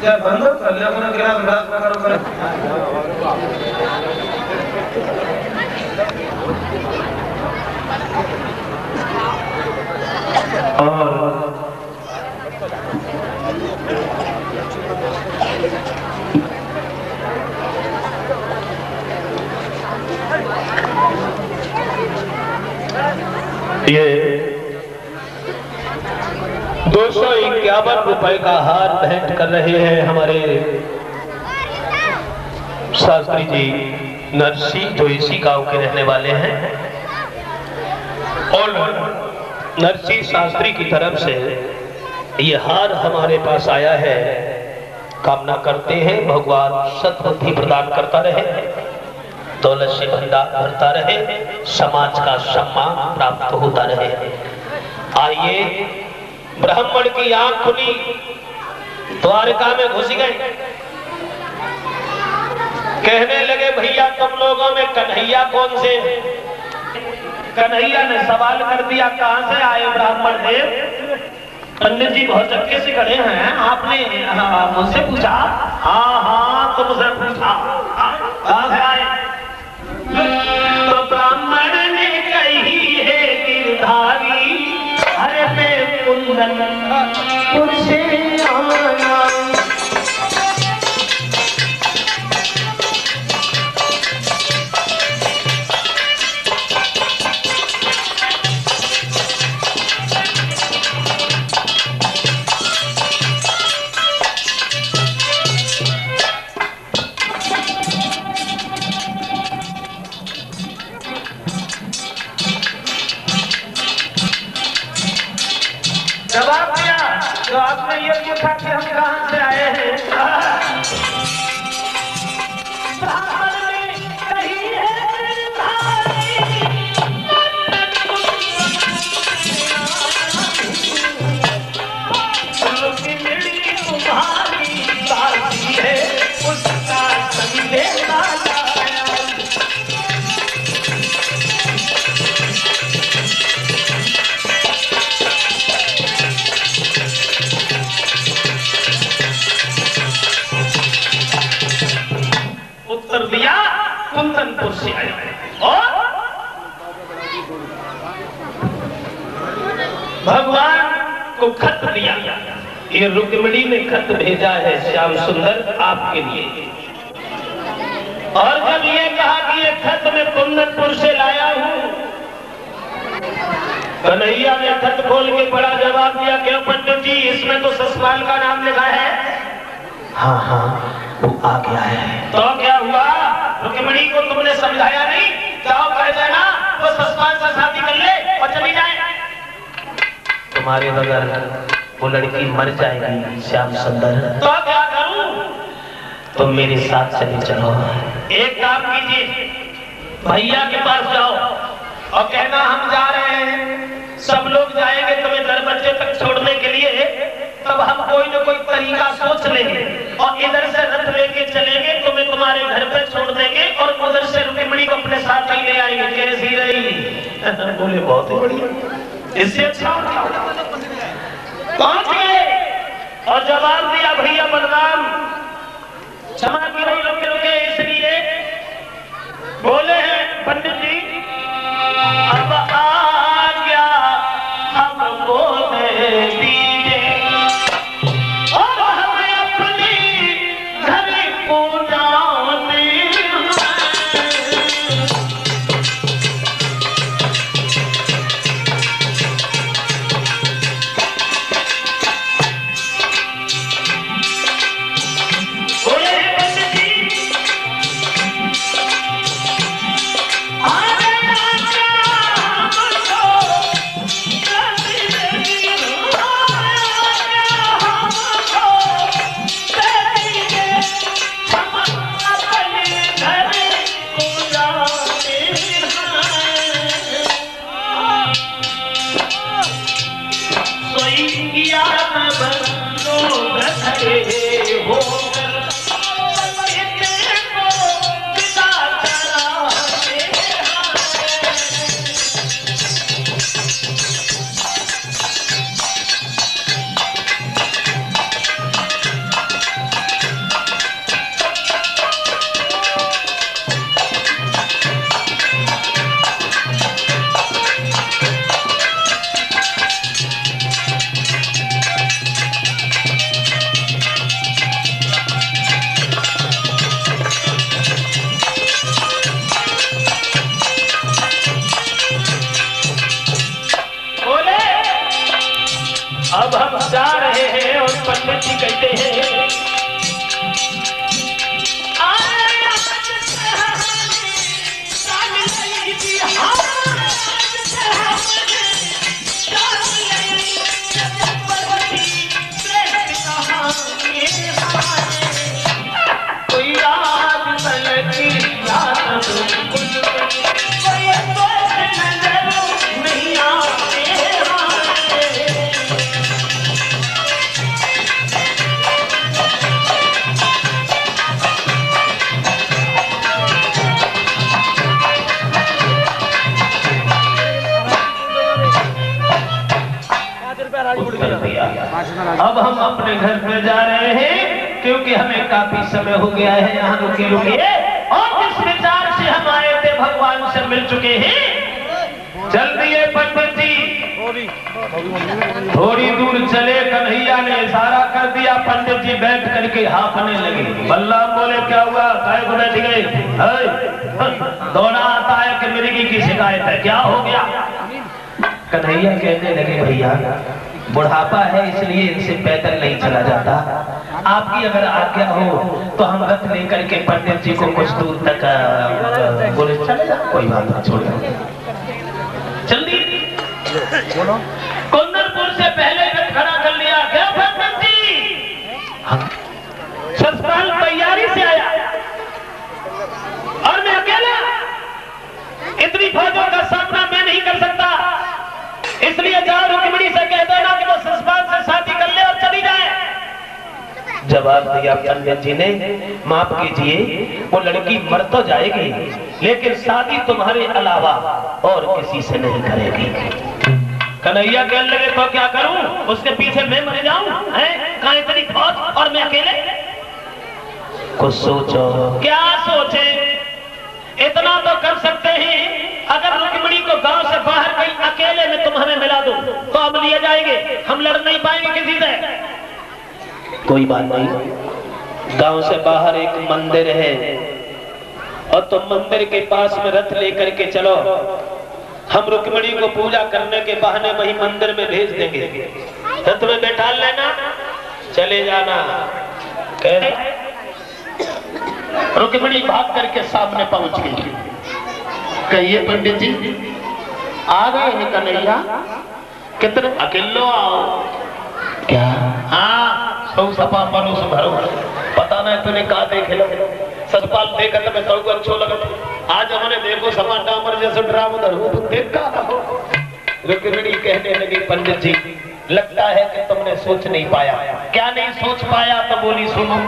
क्या बंद कर लिया अपना गिलास ग्लास में करो करे और ये 251 रुपए का हार भेंट कर रहे हैं हमारे शास्त्री जी नरसी, जो इसी गांव के रहने वाले हैं। और नरसी शास्त्री की तरफ से ये हार हमारे पास आया है। कामना करते हैं भगवान सद्बुद्धि प्रदान करता रहे, दौलत से भंडार भरता रहे, समाज का सम्मान प्राप्त होता रहे। आइए, ब्राह्मण की आंख खुली, द्वारका में घुस गए, कहने लगे भैया तुम लोगों में कन्हैया कौन से? कन्हैया ने सवाल कर दिया कहां से आए ब्राह्मण देव? पंडित जी बहुत चक्के से खड़े हैं, आपने मुझसे पूछा? हाँ हाँ तुमसे पूछा, कहां से आए? तो ब्राह्मण ने कही है गिरधारी, अरे मैं कुंदन तुझसे आना। जवाब दिया तो आपने ये पूछा कि हम कहां से आए हैं? ब्राह्मण ने कही है तुम्हारी साथी है, उसका संदेशा उत्तर दिया कुंदनपुर से आए। और भगवान को खत दिया, ये रुक्मिणी ने खत भेजा है श्याम सुंदर आपके लिए। और जब ये कहा कि ये खत मैं कुंदनपुर से लाया हूं, कन्हैया ने खत खोल के बड़ा जवाब दिया, क्यों पंडित जी इसमें तो ससुराल का नाम लिखा है? हाँ हाँ वो आ गया है। तो क्या हुआ? रुक्मिणी को तुमने समझाया नहीं? जाओ कह देना वो ससुराल से शादी कर ले और चली जाए। तुम्हारे बगैर वो लड़की मर जाएगी श्याम सुंदर। तो क्या करूं? तुम मेरे साथ चले चलो। एक काम कीजिए, भैया के पास जाओ और कहना हम जा रहे हैं, सब लोग जाएंगे तुम्हें दरवाजे तक छोड़ने के लिए, तब हम कोई न कोई तरीका सोच लेंगे और इधर से रथ लेके चलेंगे, तुम्हें तुम्हारे घर पे छोड़ देंगे और उधर से रुक्मिणी को अपने साथ ही ले आएंगे। कैसी रही? बोले बहुत ही बढ़िया, इससे अच्छा पहुंच गए और जवाब दिया भैया बलराम क्षमा की नहीं, रुके रुके इसलिए बोले हैं पंडित जी अब आ गया हमको दीजिए और हमें अपनी घर को जाने। बोले पंडित जी उत्तर दिया। अब हम अपने घर पे जा रहे हैं क्योंकि हमें काफी समय हो गया है यहाँ रुके रुके, और जिस विचार से हम आए थे भगवान से मिल चुके हैं। चल दिए पंडित जी, थोड़ी दूर चले, कन्हैया ने इशारा कर दिया, पंडित जी बैठ करके हाँफने लगे। बलराम बोले क्या हुआ, काय को बैठ गए? दौड़ा आता है कि मिर्गी की शिकायत है, क्या हो गया? कन्हैया कहने लगे भैया बुढ़ापा है इसलिए इनसे पैदल नहीं चला जाता, आपकी अगर आज्ञा हो तो हम रथ लेकर के पंडित जी को कुछ दूर तक बोले चले जा। कोई बात नहीं, छोड़ जल्दी। कुंदनपुर से पहले रथ खड़ा कर लिया। क्या पंडित जी? ससुराल तैयारी से आया और मैं अकेला, इतनी फौजों का सामना मैं नहीं कर सकता, इसलिए जाओ रुक्मिणी से कह देना कि वो ससुराल से शादी कर ले और चली जाए। जवाब दिया पंडित जी ने, माफ कीजिए वो लड़की मर तो जाएगी लेकिन शादी तुम्हारे अलावा और किसी से नहीं करेगी। कन्हैया कहने लगे तो क्या करूं, उसके पीछे मैं मर जाऊं? कहां इतनी फौज और मैं अकेले? कुछ सोचो। क्या सोचे? इतना तो कर सकते हैं, अगर रुक्मिणी को गांव से बाहर कहीं अकेले में तुम हमें मिला दो तो हम लिए जाएंगे, हम लड़ नहीं पाएंगे किसी से। कोई बात नहीं, गांव से बाहर एक मंदिर है और तुम मंदिर के पास में रथ लेकर के चलो, हम रुक्मिणी को पूजा करने के बहाने वही मंदिर में भेज देंगे, रथ में बैठा लेना, चले जाना। रुक्मिणी भाग करके सामने पहुंच गई। कहिए पंडित जी आ गए हैं कन्हैया, कितने अकेलो आओ? क्या? हाँ सौ सपा मनुष भरो, पता नहीं तूने कहा देखे लो ससपाल देखत में सौ को अच्छो लगत, आज हमने देखो सपा डामर जैसे ड्राम धरो देखा। रुक्मिणी कहने लगी पंडित जी लगता है कि तुमने सोच नहीं पाया। क्या नहीं सोच पाया? तो बोली सुनो।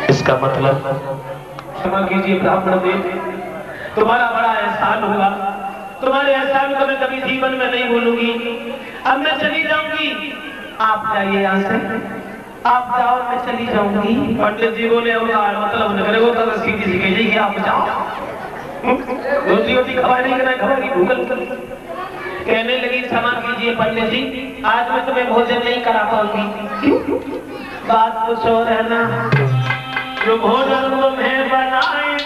इसका मतलब क्षमा कीजिए ब्राह्मण देव, तुम्हारा बड़ा एहसान हुआ, तुम्हारे एहसान को मैं कभी जीवन में नहीं भूलूंगी। अब मैं चली जाऊंगी, आप जाइए यहाँ से, आप जाओ मैं चली जाऊंगी। पंडित जी बोले मतलब न करे वो तो सीधी सी कही आप जाओ, रोटी रोटी खवाई नहीं करना, खवाई भूगल। कहने लगी क्षमा कीजिए पंडित जी आज मैं तुम्हें भोजन नहीं करा पाऊंगी। बात कुछ और है ना, जो भोजन तुम्हें बनाए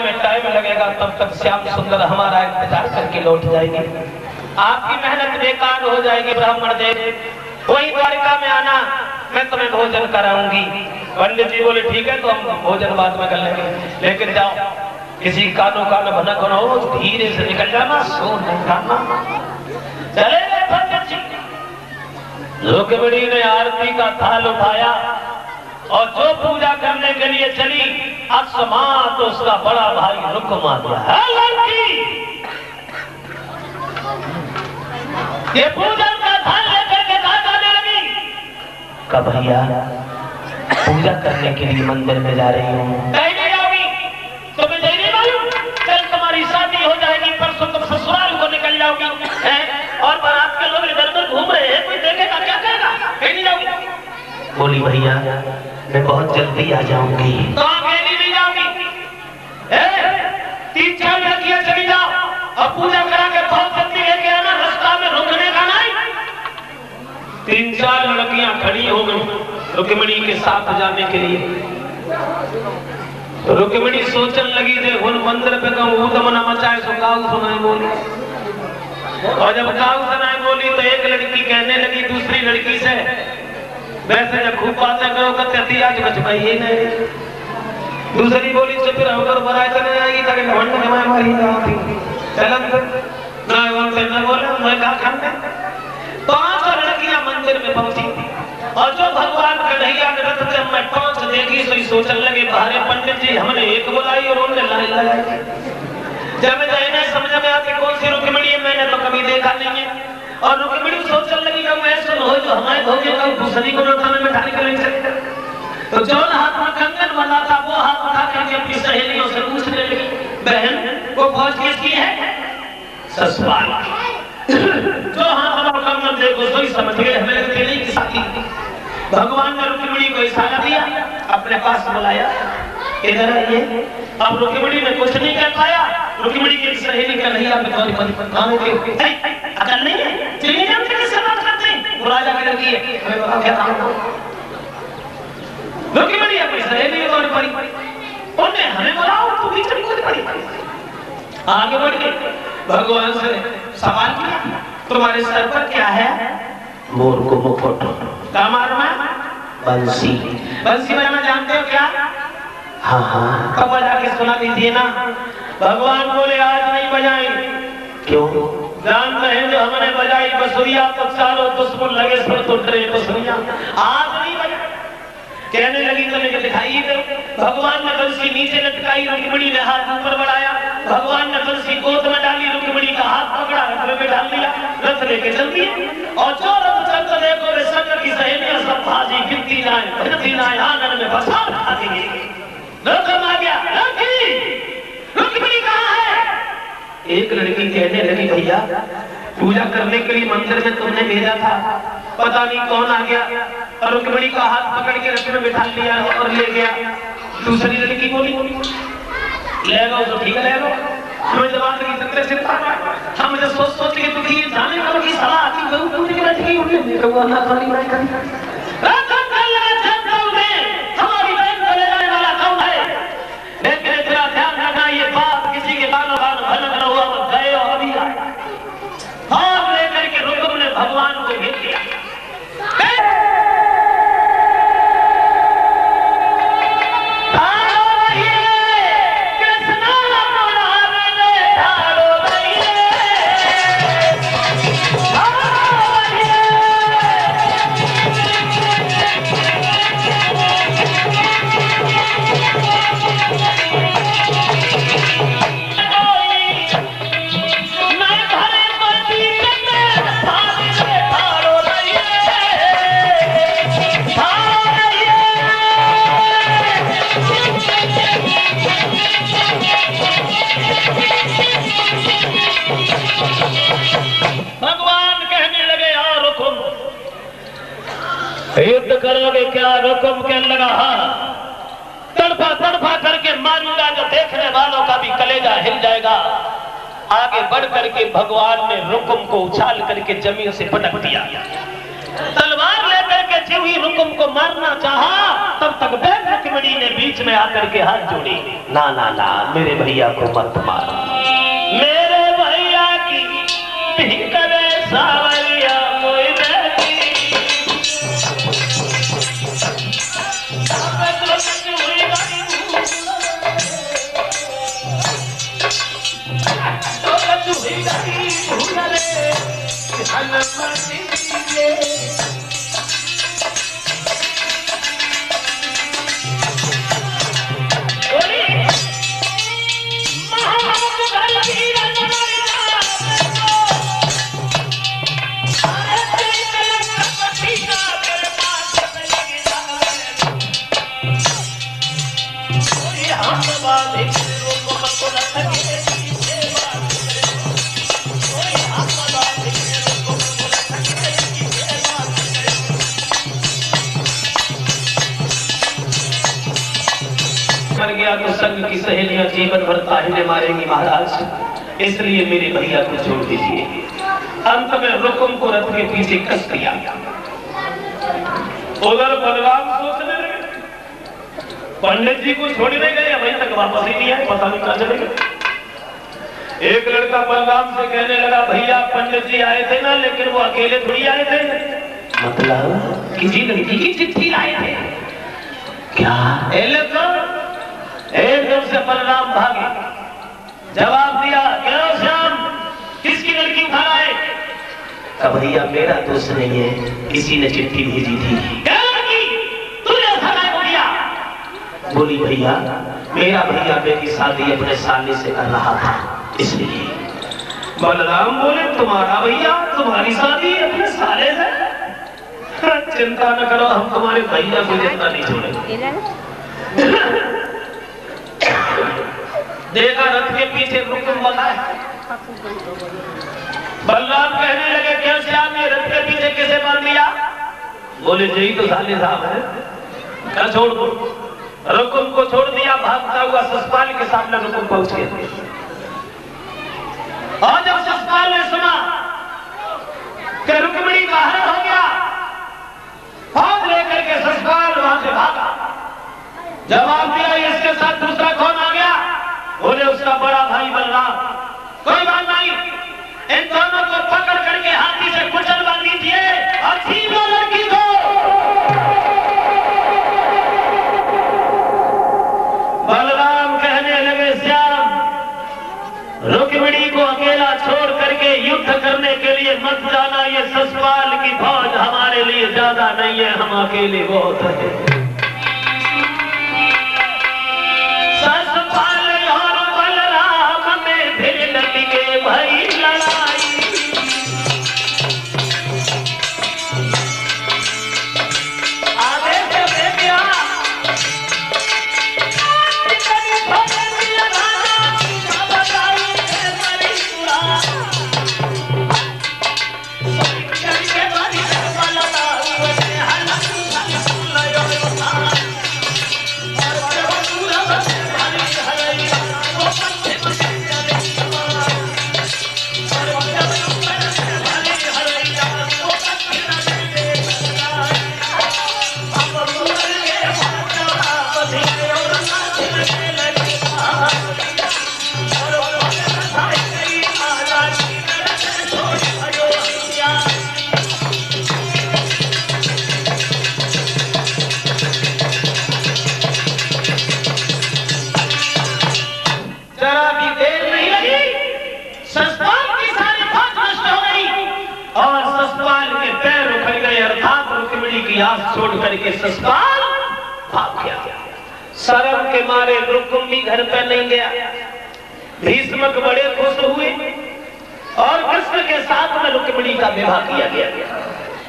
में टाइम लगेगा, तब तक श्याम सुंदर हमारा इंतजार करके लौट जाएंगे। आपकी मेहनत बेकार हो जाएगी ब्राह्मण देव। वही द्वारिका में आना, मैं तुम्हें भोजन कराऊंगी। पंडित जी बोले ठीक है, तो हम भोजन बाद में कर लेंगे, लेकिन जाओ किसी कानो कान भनक हो, धीरे से निकल जाना, शोर नहीं करना। चले गए पंडित जी। रुक्मिणी ने आरती का थाल उठाया और जो पूजा करने के लिए चली, अकस्मात उसका बड़ा भाई रुक्म आ गया। लड़की, ये पूजन का थाल लेकर के कहाँ जाने लगी? कब भैया पूजा करने के लिए मंदिर में जा रही हूँ। कहीं नहीं जाओगी, तुम्हें नहीं मालूम? कल तुम्हारी शादी हो जाएगी, परसों तुम ससुराल को निकल जाओगी और बारात के लोग इधर उधर घूम रहे हैं, कोई देखेगा क्या कहेगा? कहीं नहीं जाओगी। बोली भैया मैं बहुत जल्दी आ जाऊंगी। तो आप अकेली नहीं जाओगी, 3-4 लड़कियां चली जाओ और पूजा करा के बहुत जल्दी लेके आना, रास्ता में रुकने का नहीं। 3-4 लड़कियां खड़ी हो गई रुक्मिणी के साथ जाने के लिए। रुक्मिणी सोचने लगी थे उन मंदिर पे न मचाए सो काऊ सुनाई बोली, और जब काऊ सुनाई बोली तो एक लड़की कहने लगी दूसरी लड़की से, वैसे जब खूब बातें करो कहती आज कुछ कहिए नहीं। दूसरी बोली तो फिर होकर बराई चले जाएगी ताकि घमंड कमाए मारी चलन ना बोले मैं कहा खाने। 5 लड़कियां मंदिर में पहुंची और जो भगवान कन्हैया के रथ से मैं 5 देखी तो सोचने लगे बाहरे पंडित जी हमने एक बुलाई और उन्होंने लाइन लगाई। जब मैं समझ में आती कौन सी रुक्मिणी है, मैंने तो कभी देखा नहीं है। और रुक्मिणी सोचने लगी ऐसा हो जो हमारे भोगे का दूसरी को रथ में बैठाने के लिए चले। तो जो हाथ में कंगन वाला था वो हाथ उठा करके अपनी सहेलियों से पूछने लगी, बहन वो फौज किसकी है? ससुराल। जो हाथ में कंगन देखो तो ही समझ गए हमें लगती नहीं की शादी। भगवान ने रुक्मिणी को इशारा दिया, अपने पास बुलाया, इधर आइए। अब रुक्मिणी ने कुछ नहीं कर पाया। रुक्मिणी की सहेली कन्हैया पे अकल नहीं है, चलिए जानते किससे बात करते हैं, वो राजा की लड़की है, हमें बताओ क्या काम है। रुक्मिणी अपनी सहेली और परी उन्हें हमें बुलाओ, तू भी चली कोई परी। आगे बढ़ के भगवान से सवाल किया, तुम्हारे सर पर क्या है? मोर को मुकुट। कमर में बंसी। बंसी बजाना जानते हो क्या? हाँ हाँ। कब बजा के सुना दीजिए ना। भगवान बोले आज नहीं बजाएंगे। क्यों? जानते हैं जो हमने बजाई बसुरिया तो चारों दुश्मन लगे सर तो डरे बसुरिया, आज नहीं बजा। कहने लगी तो लेकर दिखाई दो। भगवान ने बंसी नीचे लटकाई, रुक्मिणी ने हाथ ऊपर बढ़ाया। भगवान ने बंसी गोद में डाली, रुक्मिणी का हाथ पकड़ा, रथ में डाल दिया, रथ लेके चल दिए। और जो रथ चलते देखो वे संग की सहेलियां सब भाजी गिरती जाए आंगन में बसा खा देंगे। रकम आ गया, रुक्मिणी कहाँ है? एक लड़की कहने लगी भैया पूजा करने के लिए मंदिर में तुमने भेजा था, पता नहीं कौन आ गया और रुक्मिणी का हाथ पकड़ के रथ में बिठा लिया और ले गया। दूसरी लड़की बोली ले गो तो ठीक है, ले गो हमें जवाब की तंत्र से हम मुझे सोच के दुखी जाने वालों की सलाह आती बहु पूरी की बैठ गई उन्हें तो अल्लाह खाली नहीं कर रतन अल्लाह जानता मैं हमारी बहन को ले जाने वाला कौन है। लेकिन तेरा ध्यान रखना ये बात किसी के कानों कान भनक न हुआ मत गए और अभी आए। हाथ लेकर के रुक्म ने भगवान को भेज दिया। युद्ध करोगे क्या? रुक्म कहने लगा हाँ, तड़फा करके मारूंगा जो देखने वालों का भी कलेजा हिल जाएगा। आगे बढ़ करके भगवान ने रुक्म को उछाल करके जमीन से पटक दिया। तलवार लेकर के जब ही रुक्म को मारना चाहा तब तक बहन रुक्मिणी ने भी बीच में आकर के हाथ जोड़ी, ना ना ना मेरे भैया को मत मार, मेरे भैया की करे सावरिया मोई बेटी मर गया तो संग की सहेलियां जीवन भर ताहिने मारेंगी महाराज, इसलिए मेरे भैया को छोड़ दीजिए। अंत में रुकुम को रथ के पीछे कस दिया। उधर बलराम सोचने लगे, पंडित जी को छोड़ने गए, अभी तक वापस ही नहीं आए, पता नहीं कहां चले गए। एक लड़का बलराम से कहने लगा, भैया पंडित जी आए थे ना, लेकिन वो अकेले थोड़ी आए थे, मतलब किसी लड़की की चिट्ठी लाए थे क्या? एकदम से बलराम भागे, जवाब दिया, क्या श्याम किसकी लड़की उठा लाए? कहा भैया मेरा दोस्त नहीं है, किसी ने चिट्ठी भेजी थी। क्या लड़की? तूने उठा दिया? बोली भैया मेरा भैया मेरी शादी अपने साले से कर रहा था, इसलिए। बलराम बोले तुम्हारा भैया तुम्हारी शादी अपने साले से? चिंता न करो, हम तुम्हारे भैया को जितना नहीं छोड़ेंगे। देखा रथ के पीछे रुकुम बना है। बलराम कहने लगे, कैसे आपने रथ के पीछे किसे बांध दिया? बोले यही तो साले साहब है, क्या छोड़ दो। रुकुम को छोड़ दिया, भागता हुआ ससपाल के सामने रुकुम पहुंच गया। और जब ससपाल ने सुना कि रुक्मिणी बाहर हो गया, फौज लेकर के ससपाल वहां से भागा। जवाब दिया, इसके साथ दूसरा कौन आ गया? बोले उसका बड़ा भाई बलराम। कोई बात नहीं, इन दोनों को पकड़ करके हाथी से कुचल बांध दीजिए और छीन लो लड़की को। बलराम कहने लगे, श्याम रुक्मिणी को अकेला छोड़ करके युद्ध करने के लिए मत जाना, ये ससपाल की फौज हमारे लिए ज्यादा नहीं है, हम अकेले बहुत है। भाई लड़ाई आगे से बेटिया छोड़ करके ससुराल भाग गया। शर्म के मारे रुकुम भी घर पर नहीं गया। भीष्मक बड़े खुश हुए और कृष्ण के साथ में रुक्मिणी का विवाह किया गया।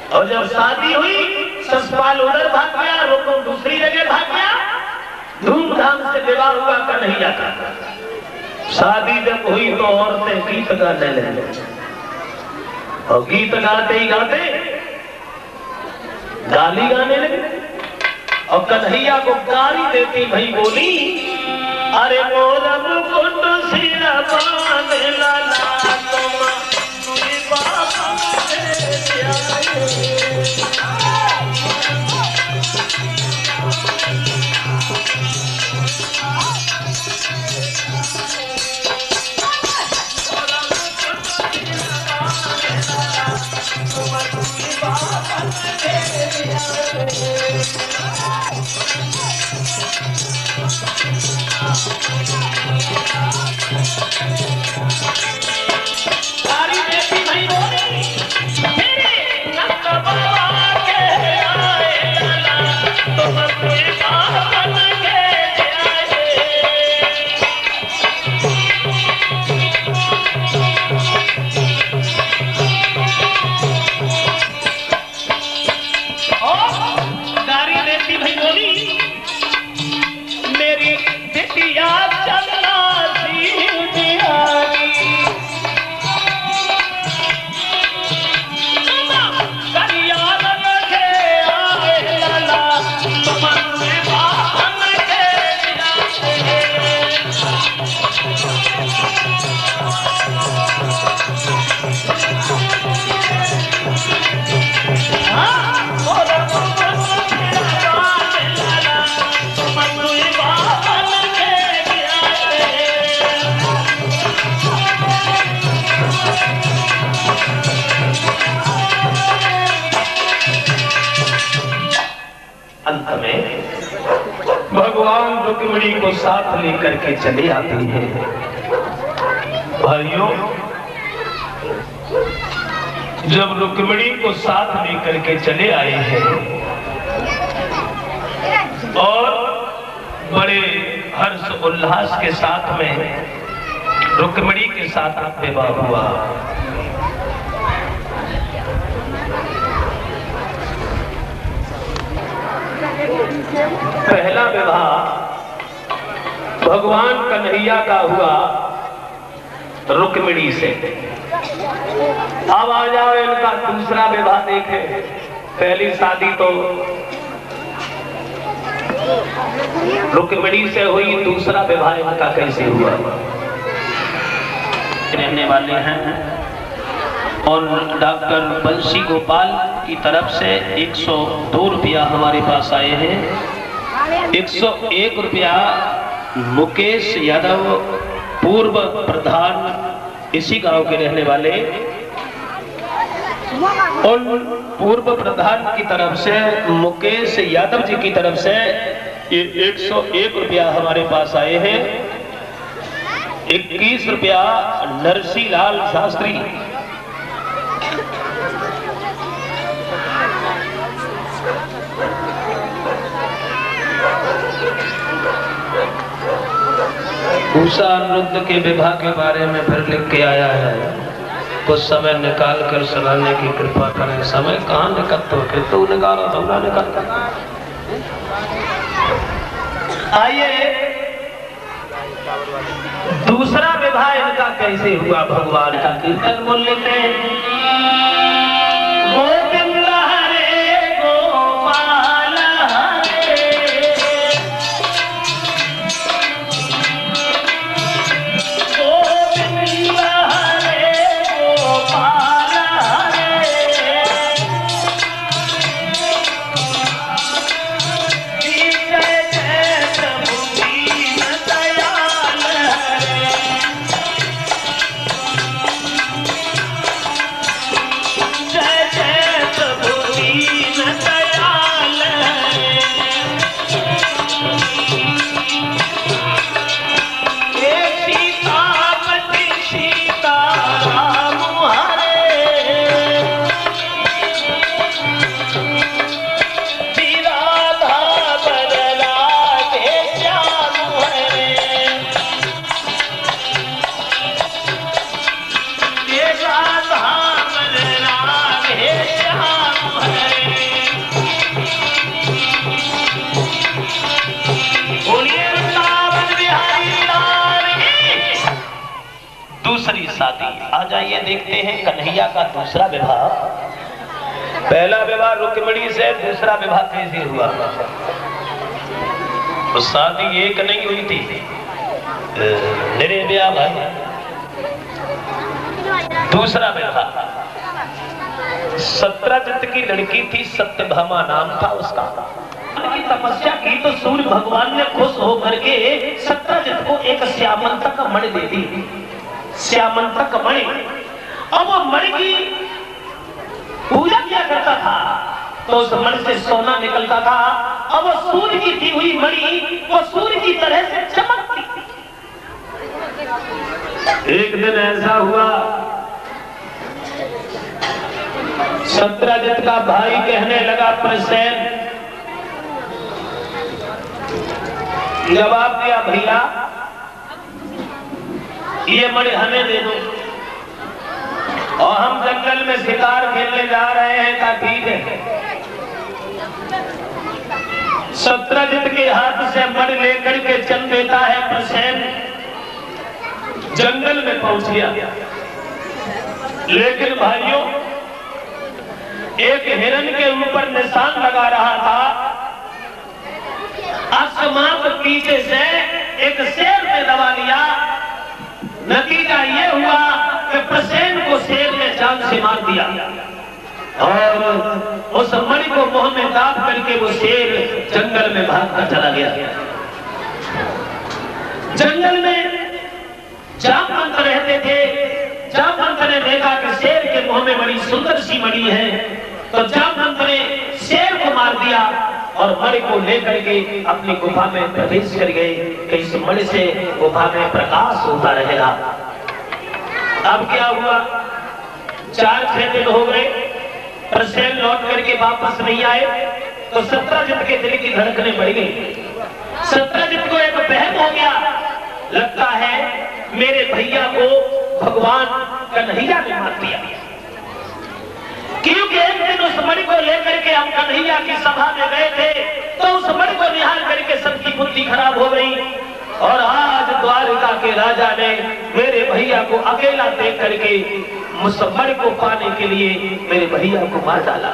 और जब शादी हुई, ससुराल उधर भाग गया, रुकुम दूसरी जगह भाग गया। धूमधाम से विवाह हुआ कन्हैया का। शादी जब हुई तो औरतें गीत गाने लगे और गीत गाते ही गाते गाली गाने लगे और कन्हैया को गाली देती भई बोली, अरे मोरा मुकुट सिरा बांधे लाला तुम बाबा दे अंत में भगवान रुक्मिणी को साथ लेकर के चले आते हैं। भाइयों, जब रुक्मिणी को साथ लेकर के चले आए हैं और बड़े हर्ष उल्लास के साथ में रुक्मिणी के साथ विवाह हुआ। पहला विवाह भगवान कन्हैया का हुआ रुक्मिणी से। अब आ जाओ इनका दूसरा विवाह देखें। पहली शादी तो रुक्मिणी से हुई, दूसरा विवाह इनका कैसे हुआ? रहने वाले हैं और डॉक्टर बंसी गोपाल की तरफ से 102 रुपया हमारे पास आए हैं। 101 रुपया मुकेश यादव, पूर्व प्रधान, इसी गांव के रहने वाले, और पूर्व प्रधान की तरफ से मुकेश यादव जी की तरफ से 101 रुपया हमारे पास आए हैं। 21 रुपया नरसी लाल शास्त्री, उषा अनिरुद्ध के विवाह के बारे में फिर लिख के आया है। कुछ समय निकाल कर सुनाने की कृपा करें। समय कहाँ निकलता हो, फिर तो निकालो, धोना निकलता। आइए दूसरा विवाह इनका कैसे हुआ, भगवान का कीर्तन बोल लेते हैं। गोविंद हरे गोपाल हरे, गोविंद हरे गोपाल हरे, जय जय प्रभु दीन दयाल हरे, जय जय प्रभु दीन दयाल हरे। हे सीतापति सीताराम हरे, श्री राधा बलराधे श्याम हरे, हे राधा बलराधे श्याम हरे। बोलिए वृंदावन बिहारी लाल की। दूसरी शादी आ जाइए, देखते हैं कन्हैया का दूसरा विवाह। पहला विवाह रुक्मिणी से, दूसरा विवाह कैसे हुआ? तो शादी एक नहीं हुई थी, मेरे ब्याह भाई। दूसरा विवाह सत्रजित की लड़की थी, सत्यभामा नाम था उसका। की तपस्या की तो सूर्य भगवान ने खुश होकर के सत्रजित को एक श्यामंतक मणि दे दी। श्यामंतक मणि, अब वो मणि की पूजा किया करता था तो उस मणि से सोना निकलता था। अब वो सूर्य की दी हुई मणि वो सूर्य की तरह से चमकती। एक दिन ऐसा हुआ, सत्रजित का भाई कहने लगा, प्रसेन जवाब दिया भैया ये मणि हमें दे दो और हम जंगल में शिकार खेलने जा रहे हैं। का ठीक है। सत्रजित के हाथ से मणि लेकर के चल देता है प्रसेन। जंगल में पहुंच गया। लेकिन भाइयों एक हिरन के ऊपर निशान लगा रहा था। अकस्मात पीछे से एक शेर ने दबा लिया। नतीजा ये हुआ कि प्रसेन को शेर ने जान से मार दिया और उस मणि को मुंह में दाब करके वो शेर जंगल में भागकर चला गया। जंगल में जामवंत रहते थे। जामवंत ने देखा कि शेर के मुंह में बड़ी सुंदर सी मणि है, तो जामवंत ने शेर को मार दिया और मणि को लेकर के अपनी गुफा में प्रवेश कर गए कि इस मणि से गुफा में प्रकाश होता रहेगा। अब क्या हुआ? 4-6 दिन हो गए, प्रसेन लौट करके वापस नहीं आए, तो सत्रजित के दिल की धड़कनें बढ़ गई। सत्रजित को एक बहम हो गया, लगता है मेरे भैया को भगवान कन्हैया ने मार दिया। क्योंकि एक दिन उस मणि को लेकर के हम कन्हैया की सभा में गए थे, तो उस मणि को निहाल करके सबकी बुद्धि खराब हो गई और आज द्वारिका के राजा ने मेरे भैया को अकेला देख करके उस मणि को पाने के लिए मेरे भैया को मार डाला।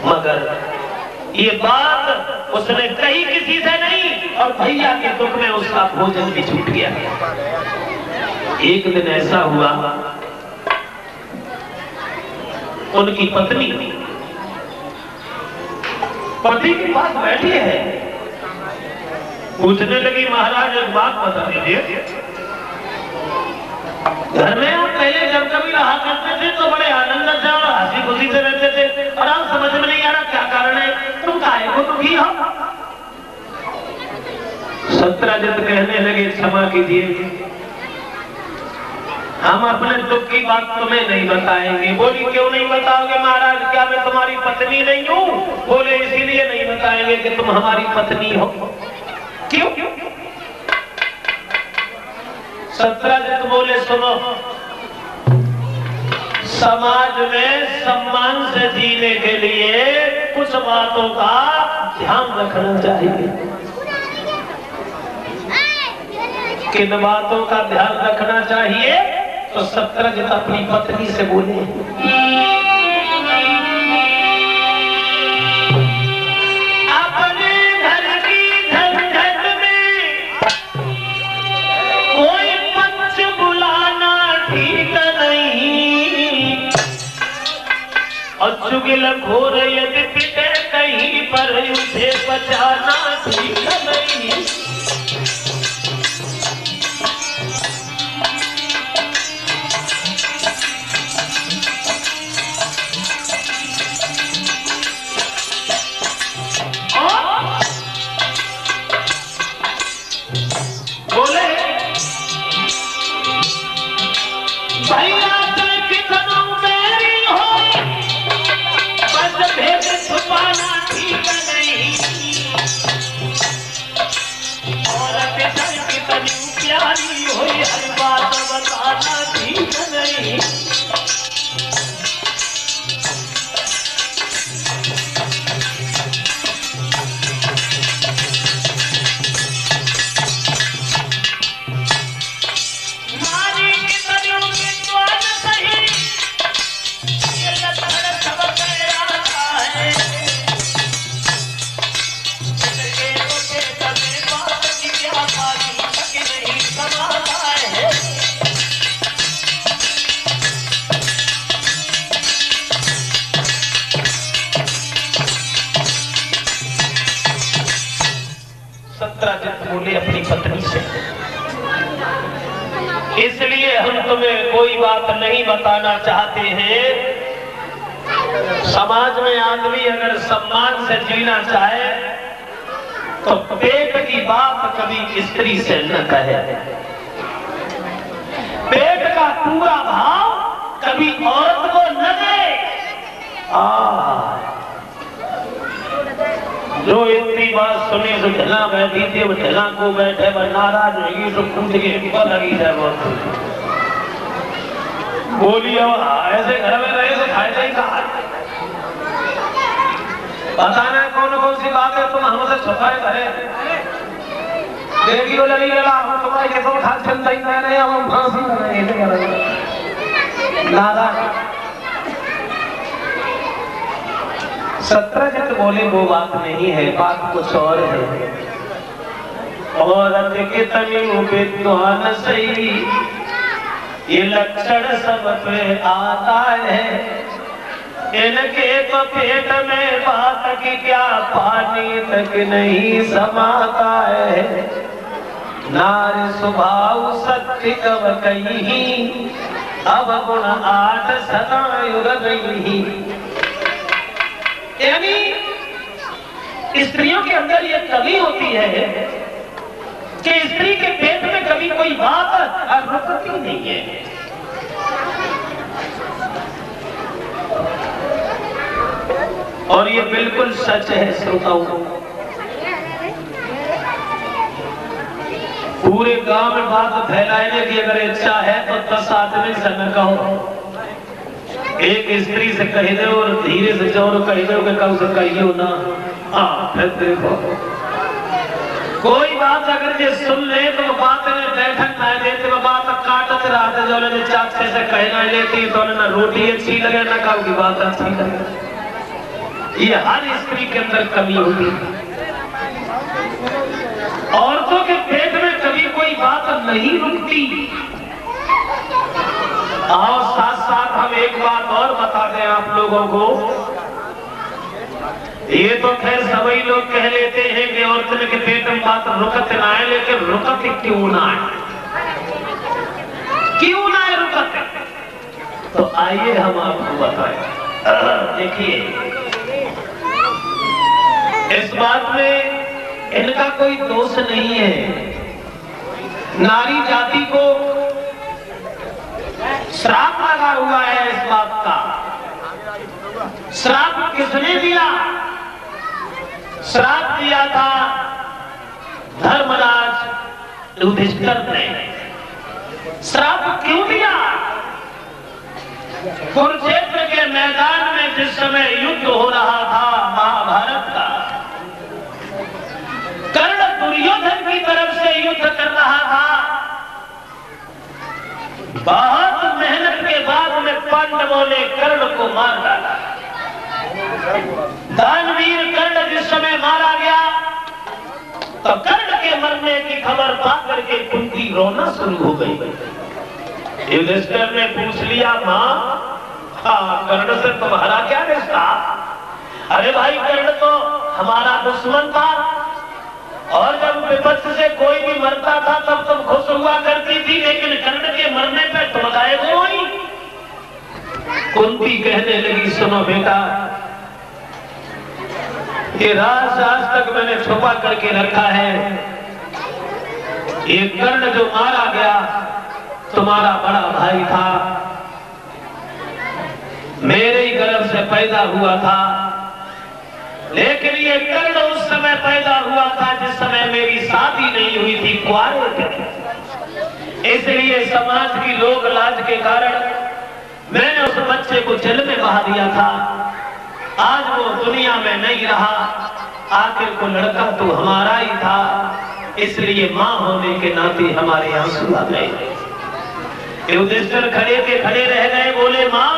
मगर ये बात उसने कही किसी से नहीं और भैया के दुख में उसका भोजन भी छूट गया। एक दिन ऐसा हुआ, उनकी पत्नी पति के पास बैठी है, पूछने लगी महाराज एक बात बता दीजिए, घर में आप पहले जब कभी रहा करते थे तो बड़े आनंद से और हंसी खुशी से रहते थे और आप समझ में नहीं आ रहा क्या कारण है, तुम काहे को दुखी हो? सत्रजित कहने लगे क्षमा कीजिए, हम अपने दुख की बात तुम्हें नहीं बताएंगे। बोली क्यों नहीं बताओगे महाराज, क्या मैं तुम्हारी पत्नी नहीं हूँ? बोले इसीलिए नहीं बताएंगे कि तुम हमारी पत्नी हो। क्यों? सत्रजित बोले सुनो, समाज में सम्मान से जीने के लिए कुछ बातों का ध्यान रखना चाहिए। किन बातों का ध्यान रखना चाहिए? तो सत्रजित अपनी पत्नी से बोले, अपने घर की झंझट में कोई पंच बुलाना ठीक नहीं और चुगलखोर यदि पिटे कहीं पर उसे बचाना ठीक नहीं। बोले अपनी पत्नी से, इसलिए हम तुम्हें कोई बात नहीं बताना चाहते हैं। समाज में आदमी अगर सम्मान से जीना चाहे तो पेट की बात कभी स्त्री से न कहे। पेट का पूरा भाव कभी औरत को न दे। जो इतनी बात सुनी तो ढला बैठी थी, ढला को बैठे नाराज होगी तो कूद के ऊपर लगी जाए बहुत बोली। अब ऐसे घर में रहे तो फायदा ही कहा। पता नहीं कौन कौन सी बात है तुम हमसे छुपाए करे। देखियो लगी गला हम तुम्हारे के तो खास चलता ही नहीं, हम फांसी लगाएंगे दादा। सत्रजित बोले वो बात नहीं है, बात कुछ और है। औरत के तनी विद्वान सही, ये लक्षण सब पे आता है। इनके तो पेट में बात की क्या पानी तक नहीं समाता है। नारी स्वभाव सत्य कव कही, अब गुण आठ सदा युग गई। यानी स्त्रियों के अंदर ये कमी होती है कि स्त्री के पेट में कभी कोई बात रुकती नहीं है। और ये बिल्कुल सच है श्रोताओं। पूरे गांव में बात फैलाने की अगर इच्छा है तो 10 आदमी से न कहो, एक स्त्री से कह दो और धीरे से जोर कह दो कि कल से कहियो ना। हाँ फिर देखो कोई बात अगर ये सुन ले तो बात में बैठक ना देते, वो बात काटते रहते जो ने चाचे से कहना लेती तो ना रोटी अच्छी लगे ना कल की बात अच्छी लगे। ये हर स्त्री के अंदर कमी होती है। औरतों के पेट में कभी कोई बात नहीं रुकती। आओ साथ साथ हम एक बात और बता दें आप लोगों को। ये तो खैर सभी लोग कह लेते हैं कि औरत के पेट में बात रुकत ना है, लेकिन रुकत क्यों ना है? क्यों ना है रुकत? तो आइए हम आपको बताएं। देखिए इस बात में इनका कोई दोष नहीं है। नारी जाति को श्राप लगा हुआ है इस बात का। श्राप किसने दिया? श्राप दिया था धर्मराज युधिष्ठिर ने। श्राप क्यों दिया? कुरुक्षेत्र के मैदान में जिस समय युद्ध हो रहा था महाभारत का, कर्ण दुर्योधन की तरफ से युद्ध कर रहा था। बहुत मेहनत के बाद में पांडवों ने कर्ण को मार डाला। दानवीर कर्ण जिस समय मारा गया तो कर्ण के मरने की खबर पाकर के कुंती रोना शुरू हो गई। युधिष्ठिर ने पूछ लिया, मां कर्ण से तुम्हारा क्या रिश्ता? अरे भाई कर्ण तो हमारा दुश्मन था और जब विपक्ष से कोई भी मरता था तब तुम खुश हुआ करती थी, लेकिन कर्ण के मरने पे तुम गायब हो गई। कुंती कहने लगी, सुनो बेटा, ये राज आज तक मैंने छुपा करके रखा है। ये कर्ण जो मारा गया तुम्हारा बड़ा भाई था, मेरे ही गर्भ से पैदा हुआ था, लेकिन ये कर्ण उस समय पैदा हुआ था जिस समय मेरी शादी नहीं हुई थी, कुंवारे थे। इसलिए समाज की लोक लाज के कारण मैंने उस बच्चे को जल में बहा दिया था। आज वो दुनिया में नहीं रहा, आखिर को लड़का तो हमारा ही था, इसलिए मां होने के नाते हमारे आंसू आ गए। युधिष्ठिर खड़े के खड़े रह गए, बोले मां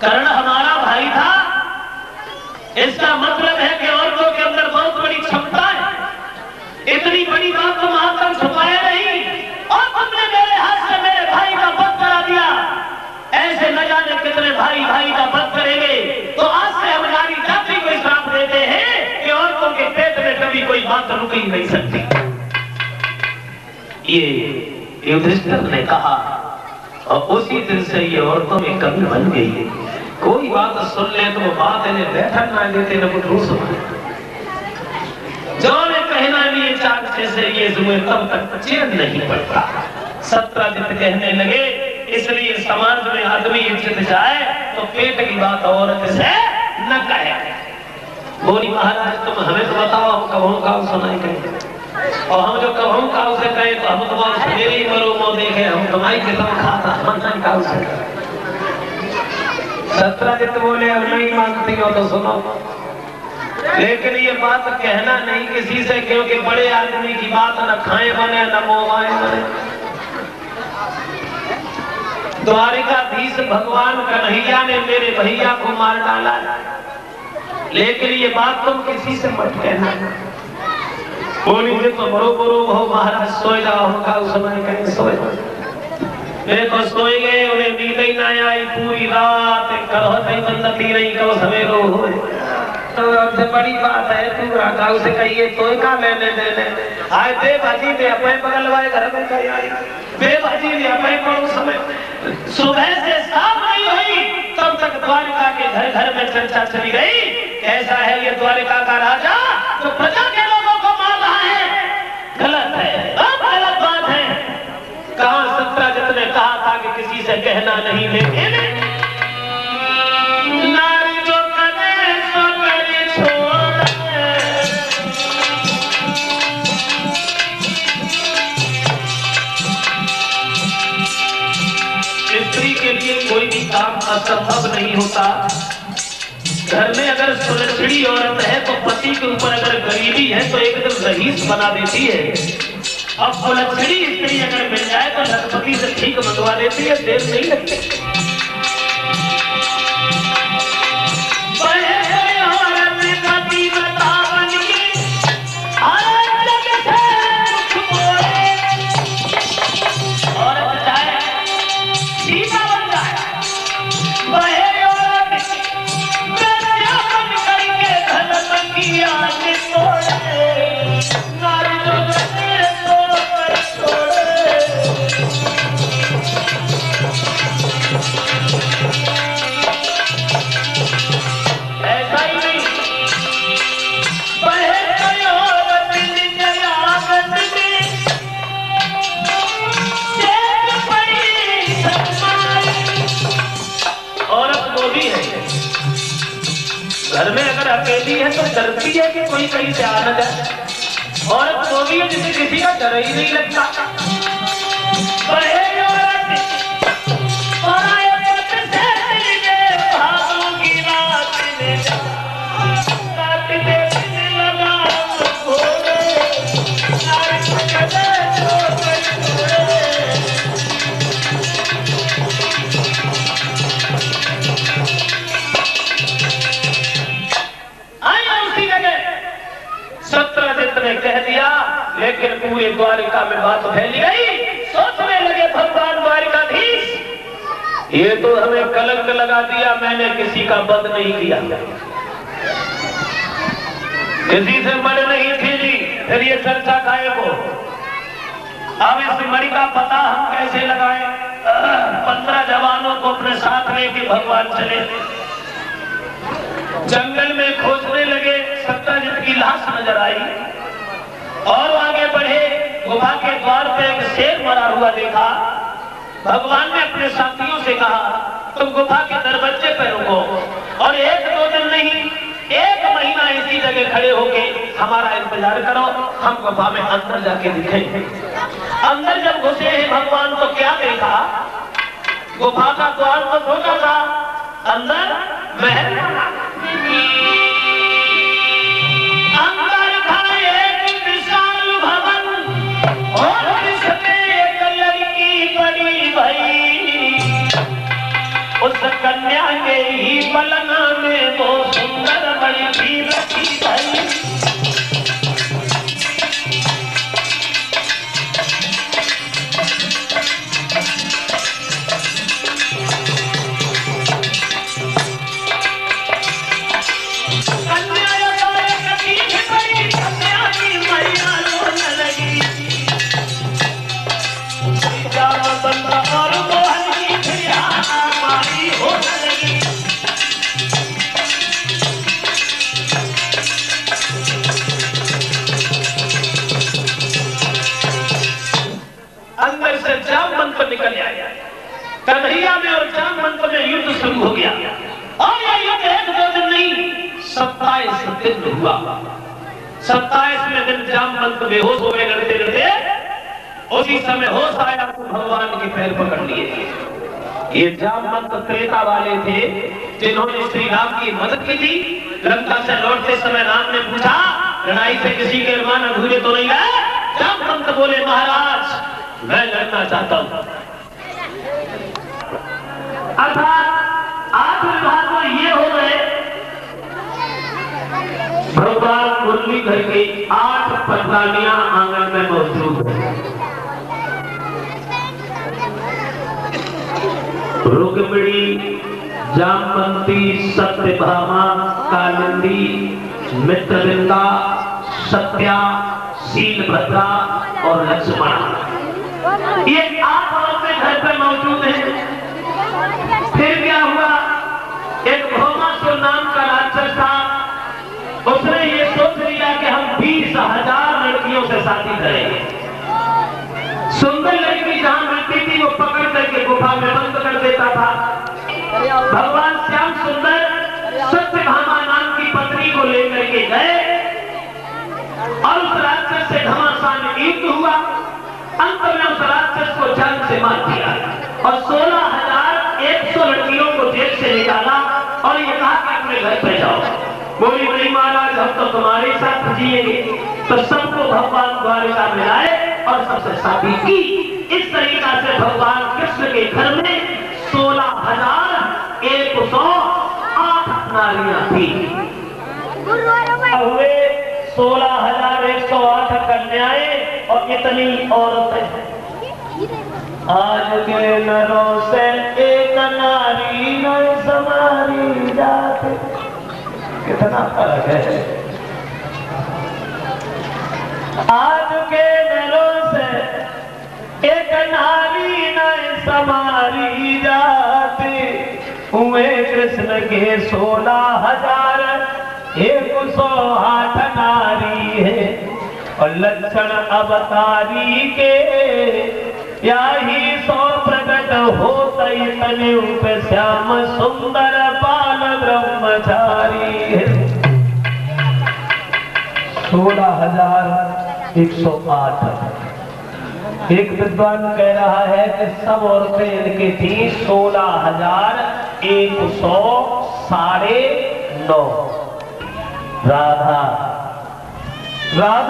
कर्ण हमारा भाई था, इसका मतलब है कि औरतों के अंदर बहुत बड़ी क्षमता है। इतनी बड़ी बात तुम आज तक छुपाए नहीं और तुमने मेरे हाथ से मेरे भाई का वध करा दिया। ऐसे न जाने कितने भाई भाई का वध करेंगे। तो आज से हम नारी जाति को श्राप देते हैं कि औरतों के पेट में कभी कोई बात रुक ही नहीं सकती। ये युधिष्ठिर ने कहा और उसी दिन से ये औरतों में कमी बन गई है। कोई बात सुन ले तो वो बात इन्हें बैठक ना देते न कुछ रूस जो ने कहना लिए चाचे से ये जुए तब तक चैन नहीं पड़ता। सत्रजित कहने लगे, इसलिए समाज में आदमी इज्जत जाए तो पेट की बात औरत से न कहे। बोली महाराज तुम हमें तो बताओ, हम कभों का सुनाई कहें, और हम जो कभों का उसे कहें तो हम तुम्हारे सवेरे ही मरो मो देखे, हम तुम्हारी किताब खाता हम नहीं का उसे। सत्राजित बोले अब नहीं मानती हो तो सुनो, लेकिन ये बात कहना नहीं किसी से, क्योंकि बड़े आदमी की बात न खाए बने न मोवाए बने। द्वारिकाधीश भगवान कन्हैया ने मेरे भैया को मार डाला, लेकिन ये बात तुम किसी से मत कहना। बोली मुझे तो बरो बरो हो महाराज, सोए जाओ, होगा उस समय कहीं सोए। मेरे को सोए गए, उन्हें नींद ही ना आई पूरी रात, कहो नहीं बंदती नहीं, कहो सवेरो हो। तो सबसे बड़ी बात है तू राजा उसे कहिए तो का लेने देने आए दे भाजी दे अपने बगल वाले घर में कहीं आई बे भाजी दे अपने को समय सुबह से शाम नहीं हुई तब तक द्वारिका के घर घर में चर्चा चली गई। कैसा है ये द्वारिका का राजा जो प्रजा के लोगों को मार रहा है, गलत है, गलत बात है। कहां सत्राजित ने कहा था कि किसी से कहना नहीं, लेकिन नारी जो करे सो करे छोड़, स्त्री के लिए कोई भी काम असंभव नहीं होता। घर में अगर सुलक्षणी औरत है तो पति के ऊपर अगर गरीबी है तो एकदम रईस बना देती है, अब सुलक्षणी स्त्री अगर मिल जाए तो लखपति से ठीक मंगवा देती है, देर नहीं लगती। घर में अगर अकेली है तो डरती है कि कोई कहीं से आ न जाए, औरत वो भी है जिसे किसी का डर ही नहीं लगता। कह दिया, लेकिन पूरे द्वारिका में बात फैली गई। सोचने लगे भगवान द्वारिकाधीश, ये तो हमें कलंक लगा दिया, मैंने किसी का वध नहीं किया, किसी से मर नहीं थी, फिर ये चर्चा काहे को। अब इस मणि का पता हम कैसे लगाएं? 15 जवानों को अपने साथ लेके भगवान चले, जंगल में खोजने लगे। सत्राजित की लाश नजर आई और आगे बढ़े, गुफा के द्वार पे एक शेर मरा हुआ देखा। भगवान ने अपने साथियों से कहा तुम गुफा के दरवाजे पे रुको और 1-2 दिन नहीं 1 महीना इसी जगह खड़े होके हमारा इंतजार करो, हम गुफा में अंदर जाके दिखेंगे। अंदर जब घुसे हैं भगवान तो क्या देखा, गुफा का द्वार तो छोटा था, अंदर महल, अंदर था एक विशाल भवन और इसमें एक लड़की बड़ी भई, उस कन्या के ही पलना में वो सुंदर बड़ी भी रखी भई। अंदर से जामवंत निकल आया, कन्हैया में और जामवंत में युद्ध शुरू हो गया। और ये युद्ध 1-2 दिन नहीं 27 दिन हुआ। 27वें दिन जामवंत बेहोश हो गए लड़ते लड़ते। उसी समय होश आया तो भगवान के पैर पकड़ लिए। ये जामवंत त्रेता वाले थे जिन्होंने श्री राम की मदद की थी। लंका से लौटते समय राम ने पूछा, लड़ाई से किसी के अरमान अधूरे तो नहीं गए? जामवंत बोले, महाराज मैं लड़ना चाहता हूं। अर्थात आखिर बात तो ये हो गए, भगवान मुरलीधर की 8 पटरानियां आंगन में मौजूद है। रुक्मिणी, जामवंती, सत्यभामा, कालिंदी, मित्रविंदा, सत्या, शीलभद्रा और लक्ष्मण, ये 8 औरतें घर पर मौजूद हैं। फिर क्या हुआ, एक भौमासुर नाम का राक्षस था। उसने ये सोच लिया कि हम 20,000 लड़कियों से शादी करेंगे। सुंदर लड़की जहां मिलती थी वो पकड़ करके गुफा में बंद कर देता था। भगवान श्याम सुंदर सत्यभामा नाम की पत्नी को लेकर के गए और उस राक्षस से घमासान युद्ध हुआ। अंत में उस राक्षस को जान से मार दिया और 16,100 लड़कियों को जेल से निकाला और ये कहा कि अपने घर पे जाओ। बोली, नहीं महाराज हम तो तुम्हारे साथ जिएंगे। तो सबको भगवान द्वारिका में लाए और सबसे शादी की। इस तरीका से भगवान कृष्ण के घर में 16,108 नारियां थी। हुए 16,108 कन्याएं और इतनी औरतें। आज के नरों से एक नारी न समारी जाते। कितना फर्क है। आज के नरों से एक नारी न समारी जाती। हुए कृष्ण के 16,108 नारी है और लक्षण अवतारी के या ही 100 प्रकट होता तने पे श्याम सुंदर पाल ब्रह्मचारी है। 16,108। एक विद्वान कह रहा है कि सब औरतें इनकी थी 16,109। राधा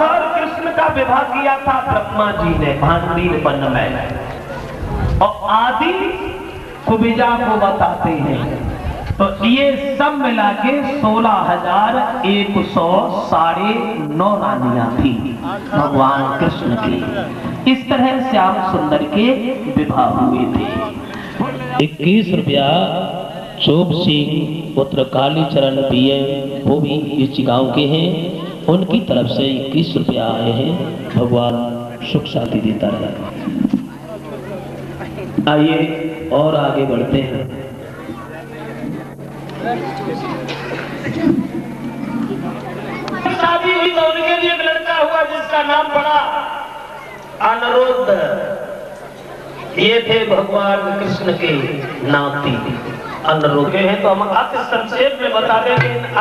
और कृष्ण का विवाह किया था ब्रह्मा जी ने भांडीर वन में। और आदि कुबिजा को बताते हैं। तो ये सब मिला के 16,109 रानियां थी भगवान कृष्ण की। इस तरह श्याम सुंदर के विवाह हुए थे। 21 रुपया चोप सिंह पुत्र कालीचरण पीएम, वो भी इस गांव के हैं। उनकी तरफ से 21 रुपया आए हैं। भगवान सुख शांति देता रहे। आइए और आगे बढ़ते हैं। शादी हुई तो उनके लिए एक लड़का हुआ जिसका नाम पड़ा अनिरुद्ध। ये थे भगवान कृष्ण के नाती अनिरुद्ध हैं। तो हम अति संक्षेप में बता देंगे।